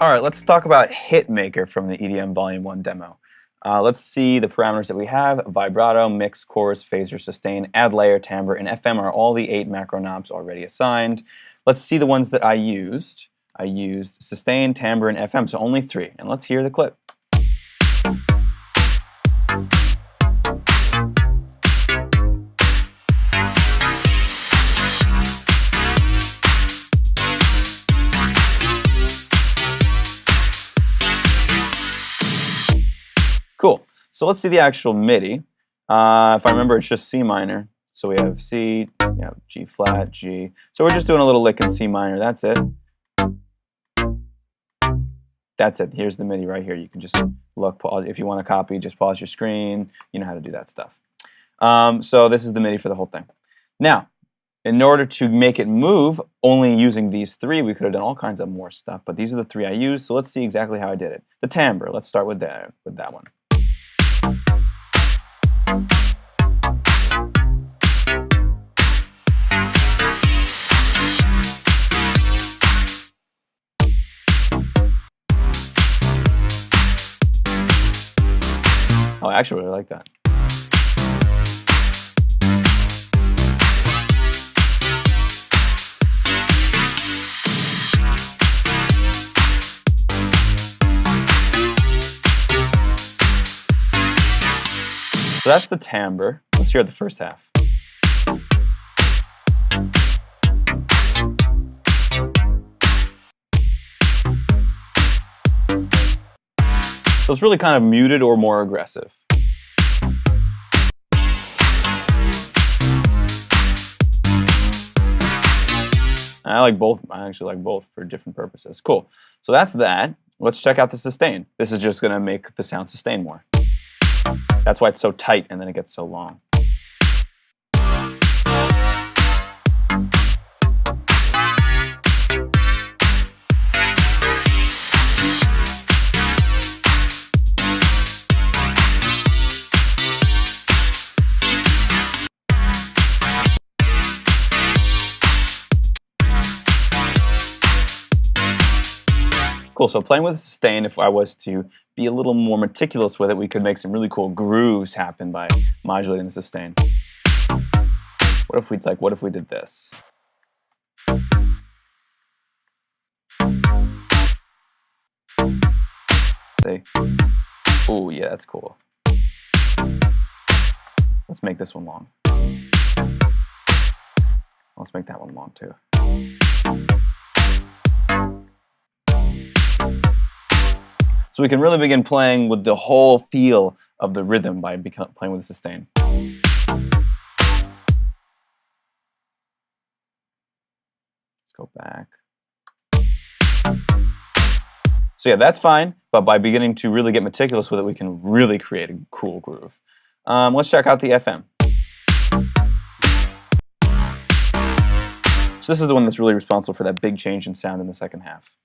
All right, let's talk about Hitmaker from the EDM Volume 1 demo. Let's see the parameters that we have. Vibrato, mix, chorus, phaser, sustain, add layer, timbre, and FM are all the 8 macro knobs already assigned. Let's see the ones that I used. I used sustain, timbre, and FM, so only 3. And let's hear the clip. Cool. So let's see the actual MIDI. If I remember, it's just C minor. So we have C, G flat, G. So we're just doing a little lick in C minor. That's it. That's it. Here's the MIDI right here. You can just look, pause. If you want to copy, just pause your screen. You know how to do that stuff. So this is the MIDI for the whole thing. Now, in order to make it move, only using these 3, we could have done all kinds of more stuff. But these are the 3 I used. So let's see exactly how I did it. The timbre. Let's start with that one. Oh, I actually really like that. So that's the timbre. Let's hear the first half. So it's really kind of muted or more aggressive. I like both. I actually like both for different purposes. Cool. So that's that. Let's check out the sustain. This is just going to make the sound sustain more. That's why it's so tight and then it gets so long. Cool, so playing with the sustain, if I was to be a little more meticulous with it, we could make some really cool grooves happen by modulating the sustain. What if we did this? Say, oh yeah, that's cool. Let's make this one long. Let's make that one long too. So we can really begin playing with the whole feel of the rhythm by playing with the sustain. Let's go back. So yeah, that's fine, but by beginning to really get meticulous with it, we can really create a cool groove. Let's check out the FM. So this is the one that's really responsible for that big change in sound in the second half.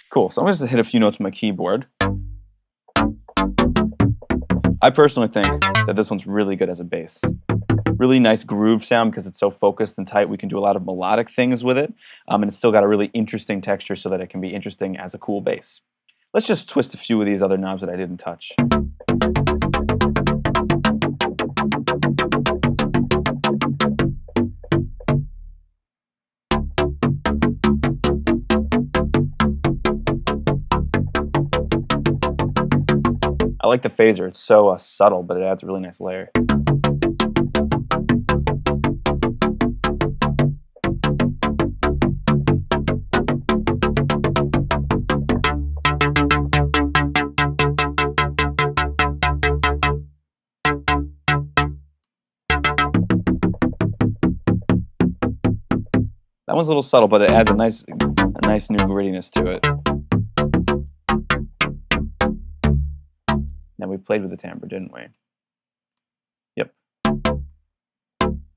Cool, so I'm just going to hit a few notes with my keyboard. I personally think that this one's really good as a bass. Really nice groove sound because it's so focused and tight. We can do a lot of melodic things with it, and it's still got a really interesting texture so that it can be interesting as a cool bass. Let's just twist a few of these other knobs that I didn't touch. I like the phaser. It's so subtle, but it adds a really nice layer. That one's a little subtle, but it adds a nice new grittiness to it. Now we played with the timbre, didn't we? Yep.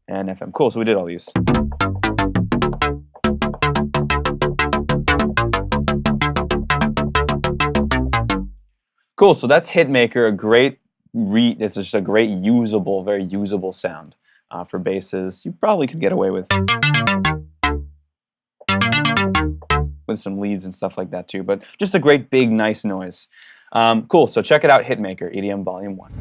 And FM. Cool, so we did all these. Cool. So that's Hitmaker, a great it's just a great usable, very usable sound for basses. You probably could get away with some leads and stuff like that too, but just a great big nice noise. Cool. So check it out, Hitmaker, EDM Volume 1.